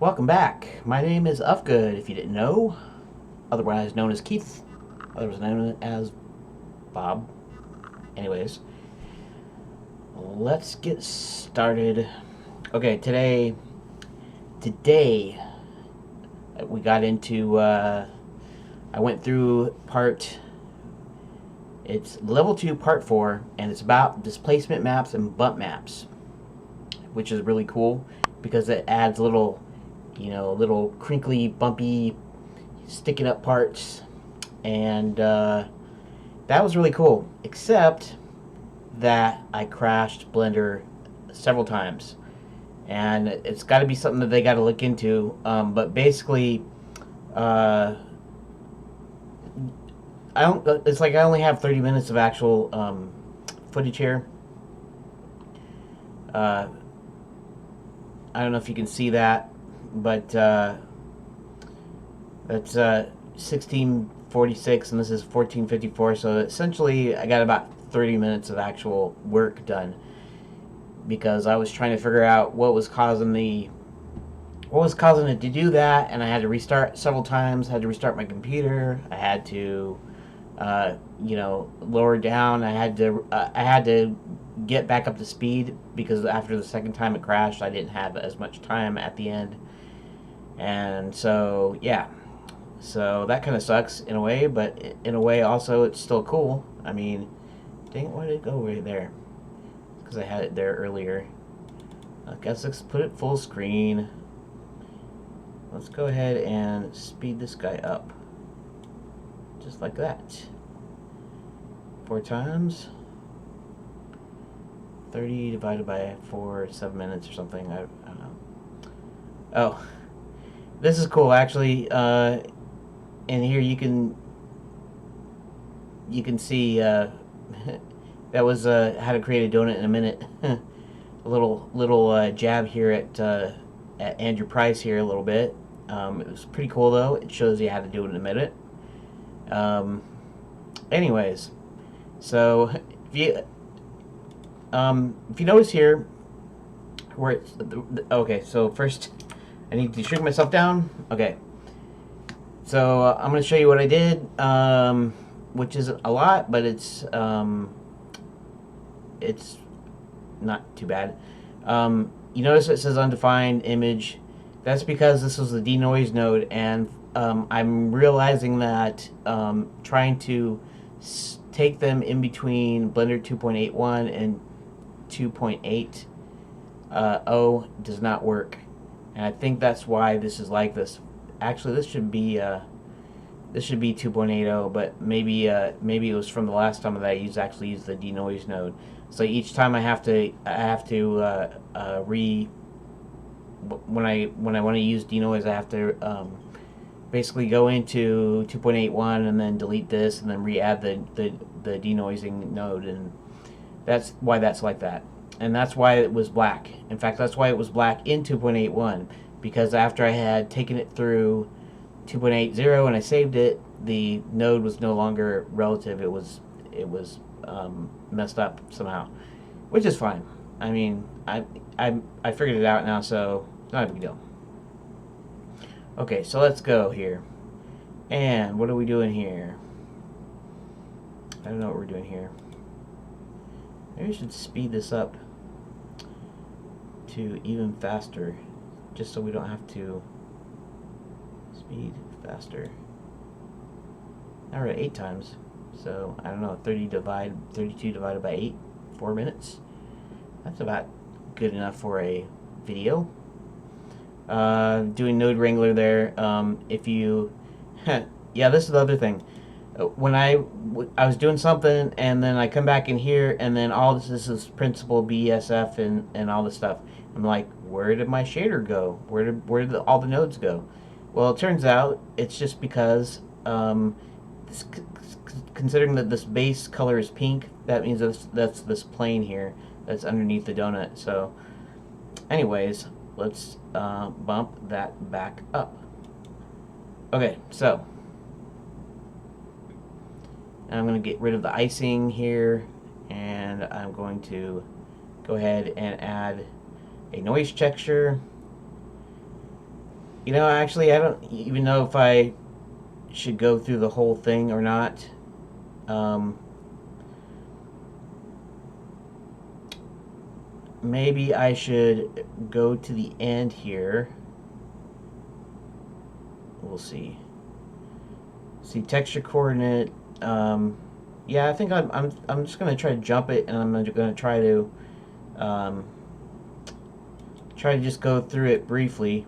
Welcome back. My name is Uhfgood, if you didn't know, otherwise known as Keith, otherwise known as Bob. Anyways, let's get started. Okay, today we got into. I went through It's level 2, part 4, and it's about displacement maps and bump maps, which is really cool because it adds little crinkly, bumpy, sticking up parts, and that was really cool. Except that I crashed Blender several times, and it's got to be something that they got to look into. But basically, uh, I don't. It's like I only have 30 minutes of actual footage here. Uh, I don't know if you can see that, but that's 1646, and this is 1454. So essentially, I got about 30 minutes of actual work done because I was trying to figure out what was causing it to do that, and I had to restart several times. I had to restart my computer. I had to, lower down. I had to get back up to speed because after the second time it crashed, I didn't have as much time at the end, and so yeah. So that kind of sucks in a way, but in a way also it's still cool. I mean, dang, why did it go right there? Because I had it there earlier. I guess let's put it full screen. Let's go ahead and speed this guy up. Just like that. 4 times. 30 divided by 4, 7 minutes or something. I don't know. Oh, this is cool actually. And here you can see that was how to create a donut in a minute. A little jab here at Andrew Price here a little bit. It was pretty cool though. It shows you how to do it in a minute. Anyways, so if you notice here where it's okay. So first, I need to shrink myself down. Okay. So I'm going to show you what I did, which isn't a lot, but it's not too bad. You notice it says undefined image. That's because this was the denoise node, and I'm realizing that trying to take them in between Blender 2.81 and 2.8 does not work, and I think that's why this is like this. Actually, this should be 2.80, but maybe it was from the last time that I actually used the denoise node. So each time I have to when I want to use denoise, I have to basically go into 2.81 and then delete this and then re-add the denoising node, and that's why that's like that. And that's why it was black. In fact, that's why it was black in 2.81, because after I had taken it through 2.80 and I saved it, the node was no longer relative. It was messed up somehow, which is fine. I mean, I figured it out now, so it's not a big deal. Okay, so let's go here. And what are we doing here? I don't know what we're doing here. Maybe we should speed this up to even faster, just so we don't have to speed faster. Now we're at 8 times, so I don't know, 32 divided by 8, 4 minutes. That's about good enough for a video. Doing Node Wrangler there. If you, yeah, this is the other thing. When I was doing something, and then I come back in here, and then all this is principal BSF and all this stuff. I'm like, where did my shader go? Where did all the nodes go? Well, it turns out it's just because considering that this base color is pink, that means that's this plane here that's underneath the donut. So, anyways, let's bump that back up. Okay, so I'm going to get rid of the icing here, and I'm going to go ahead and add a noise texture. You know, actually, I don't even know if I should go through the whole thing or not. Um, Maybe I should go to the end here. We'll see. See texture coordinate. Yeah, I think I'm just gonna try to jump it, and I'm gonna um, try to just go through it briefly.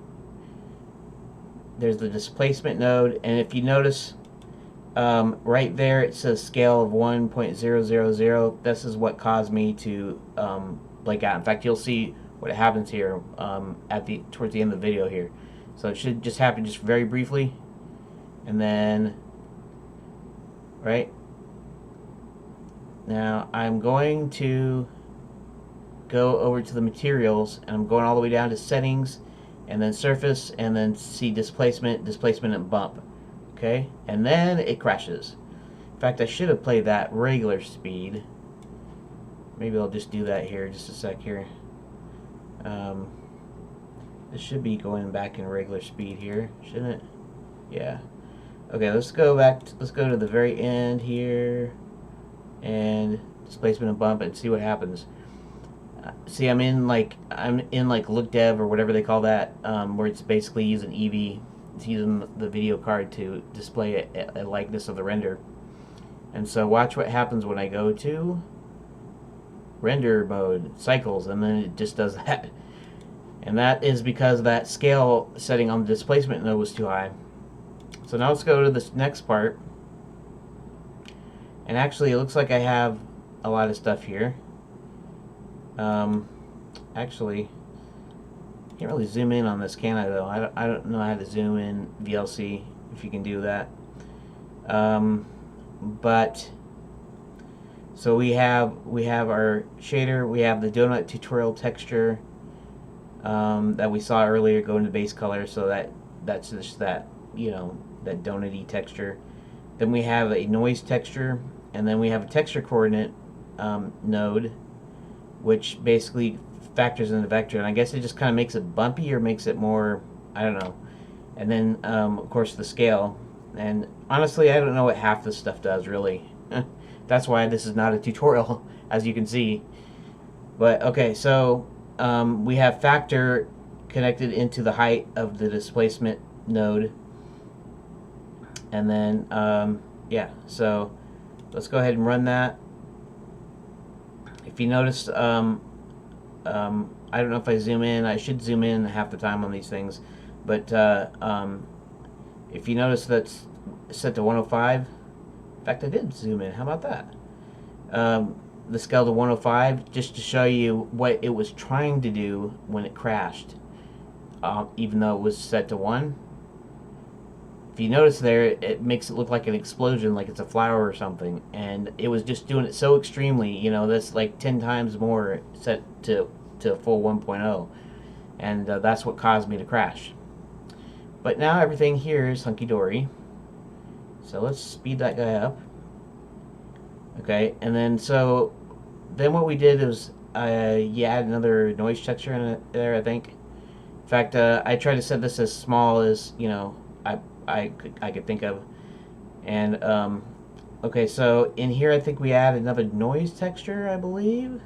There's the displacement node, and if you notice, right there it says scale of 1.000. This is what caused me to blank out. In fact, you'll see what happens here towards the end of the video here. So it should just happen just very briefly, and then right now I'm going to go over to the materials, and I'm going all the way down to settings, and then surface, and then see displacement, and bump. Okay, and then it crashes. In fact, I should have played that regular speed. Maybe I'll just do that here, just a sec here. This should be going back in regular speed here, shouldn't it? Yeah. Okay, let's go let's go to the very end here, and displacement and bump, and see what happens. See, I'm in like look dev or whatever they call that, where it's basically using Eevee. It's using the video card to display a likeness of the render. And so watch what happens when I go to render mode, cycles, and then it just does that. And that is because that scale setting on the displacement node was too high. So now let's go to this next part. And actually, it looks like I have a lot of stuff here. Actually, can't really zoom in on this, can I? Though I don't know how to zoom in VLC, if you can do that. But so we have our shader. We have the donut tutorial texture that we saw earlier go into base color. So that's just that, you know, that donut-y texture. Then we have a noise texture, and then we have a texture coordinate node, which basically factors in the vector, and I guess it just kind of makes it bumpy or makes it more, I don't know. And then of course the scale, and honestly I don't know what half this stuff does really. That's why this is not a tutorial, as you can see. But okay, so we have factor connected into the height of the displacement node, and then yeah, so let's go ahead and run that. If you notice, I don't know if I zoom in. I should zoom in half the time on these things, but if you notice, that's set to 105. In fact, I did zoom in. How about that? The scale to 105, just to show you what it was trying to do when it crashed, even though it was set to 1. If you notice there, it makes it look like an explosion, like it's a flower or something, and it was just doing it so extremely, you know, that's like 10 times more set to full 1.0, and that's what caused me to crash. But now everything here is hunky-dory, so let's speed that guy up. Okay, and then then what we did is you add another noise texture in there, I think. In fact, I tried to set this as small as, you know, I could think of. And okay, so in here I think we add another noise texture, I believe.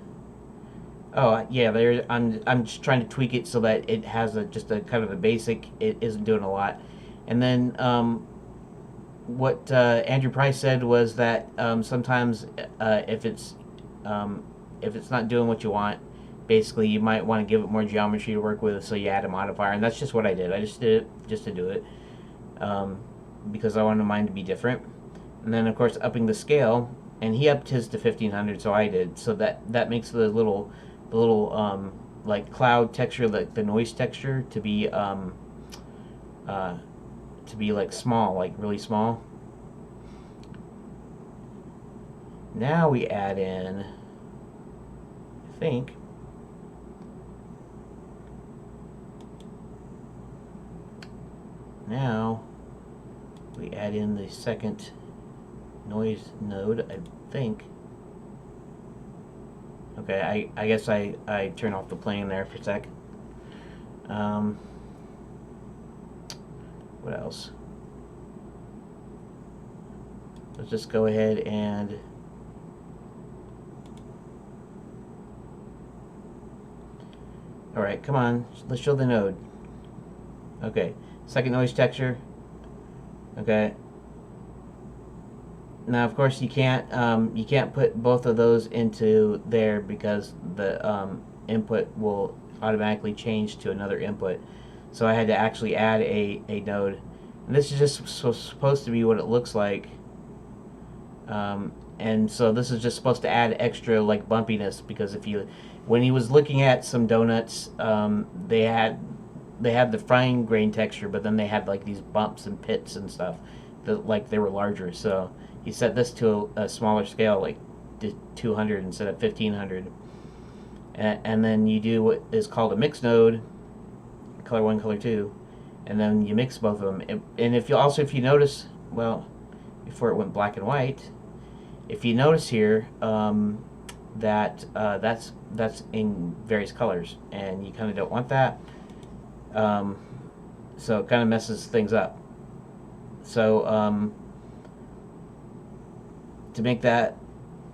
Oh yeah, I'm just trying to tweak it so that it has just a kind of a basic. It isn't doing a lot. And then what Andrew Price said was that sometimes if it's not doing what you want, basically you might want to give it more geometry to work with, so you add a modifier, and that's just what I did. I just did it just to do it. Because I wanted mine to be different. And then of course upping the scale, and he upped his to 1500, so I did. So that makes the little like cloud texture, like the noise texture, to be like small, like really small. Now we add in, I think, now we add in the second noise node, I think. Okay, I guess I turn off the plane there for a sec. what else? Let's just go ahead and alright, come on, let's show the node. Okay, second noise texture. Okay. Now, of course, you can't put both of those into there because the input will automatically change to another input. So I had to actually add a node, and this is just supposed to be what it looks like. And so this is just supposed to add extra like bumpiness, because when he was looking at some donuts, they had the fine grain texture, but then they had like these bumps and pits and stuff that like they were larger. So he set this to a smaller scale, like 200 instead of 1500. And then you do what is called a mix node, color 1, color 2, and then you mix both of them. And if you notice, well, before it went black and white, if you notice here, that that's in various colors, and you kind of don't want that. So it kind of messes things up. So to make that,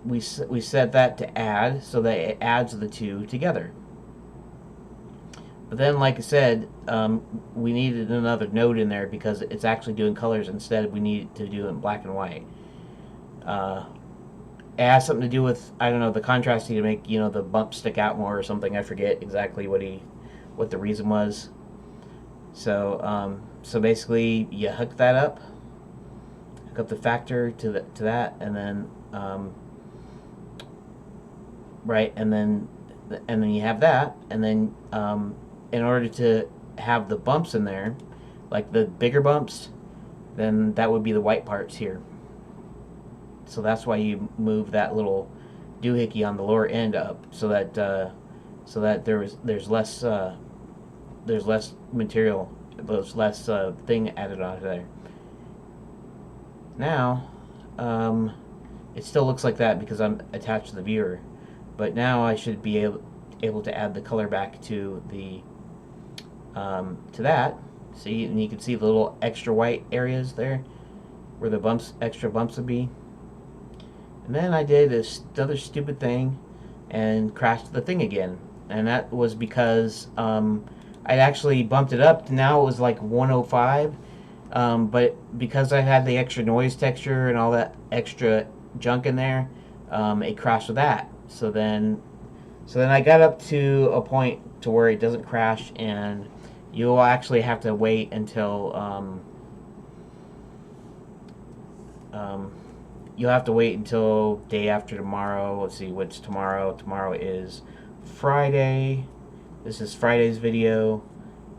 we set that to add, so that it adds the two together. But then, like I said, we needed another node in there because it's actually doing colors instead. We need to do it in black and white. It has something to do with, I don't know, the contrasting to make, you know, the bump stick out more or something. I forget exactly what the reason was. So so basically you hook that up, hook up the factor to that, and then right, and then you have that, and then in order to have the bumps in there, like the bigger bumps, then that would be the white parts here. So that's why you move that little doohickey on the lower end up, so that there's less material, there's less thing added onto there. Now, it still looks like that because I'm attached to the viewer, but now I should be able to add the color back to the to that. See, and you can see the little extra white areas there where the extra bumps would be. And then I did this other stupid thing and crashed the thing again, and that was because I'd actually bumped it up. Now it was like 105, but because I had the extra noise texture and all that extra junk in there, it crashed with that. So then I got up to a point to where it doesn't crash, and you'll actually have to wait until you'll have to wait until day after tomorrow. Let's see, what's tomorrow? Tomorrow is Friday. This is Friday's video,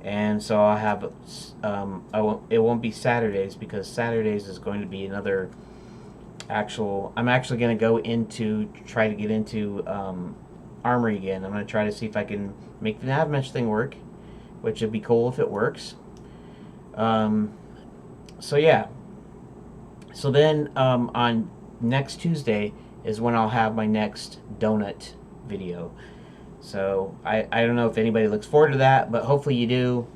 and so I'll have it won't be Saturdays, because Saturdays is going to be another I'm actually going to try to get into Armory again. I'm going to try to see if I can make the nav mesh thing work, which would be cool if it works. So yeah. So then on next Tuesday is when I'll have my next donut video. So I don't know if anybody looks forward to that, but hopefully you do,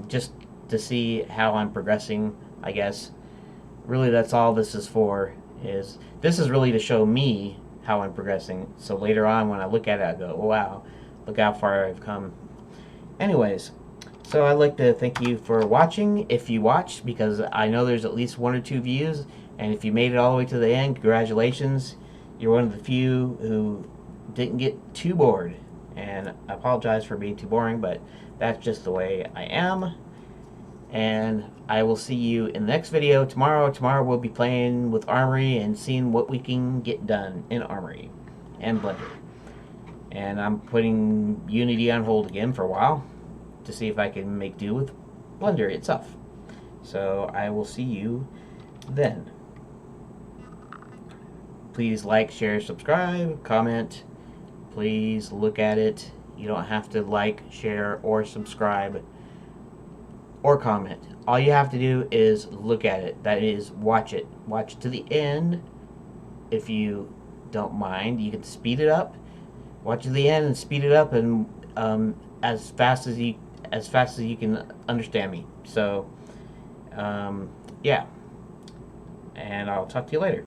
just to see how I'm progressing, I guess. Really, that's all this is for. This is really to show me how I'm progressing, so later on when I look at it, I go, oh, wow, look how far I've come. Anyways, so I'd like to thank you for watching, if you watched, because I know there's at least 1 or 2 views, and if you made it all the way to the end, congratulations. You're one of the few who didn't get too bored, and I apologize for being too boring, but that's just the way I am. And I will see you in the next video tomorrow. Tomorrow we'll be playing with Armory and seeing what we can get done in Armory and Blender. And I'm putting Unity on hold again for a while to see if I can make do with Blender itself. So I will see you then. Please like, share, subscribe, comment. Please look at it. You don't have to like, share, or subscribe, or comment. All you have to do is look at it. That is, watch it. Watch it to the end. If you don't mind, you can speed it up. Watch it to the end and speed it up, and as fast as you can understand me. So Yeah, and I'll talk to you later.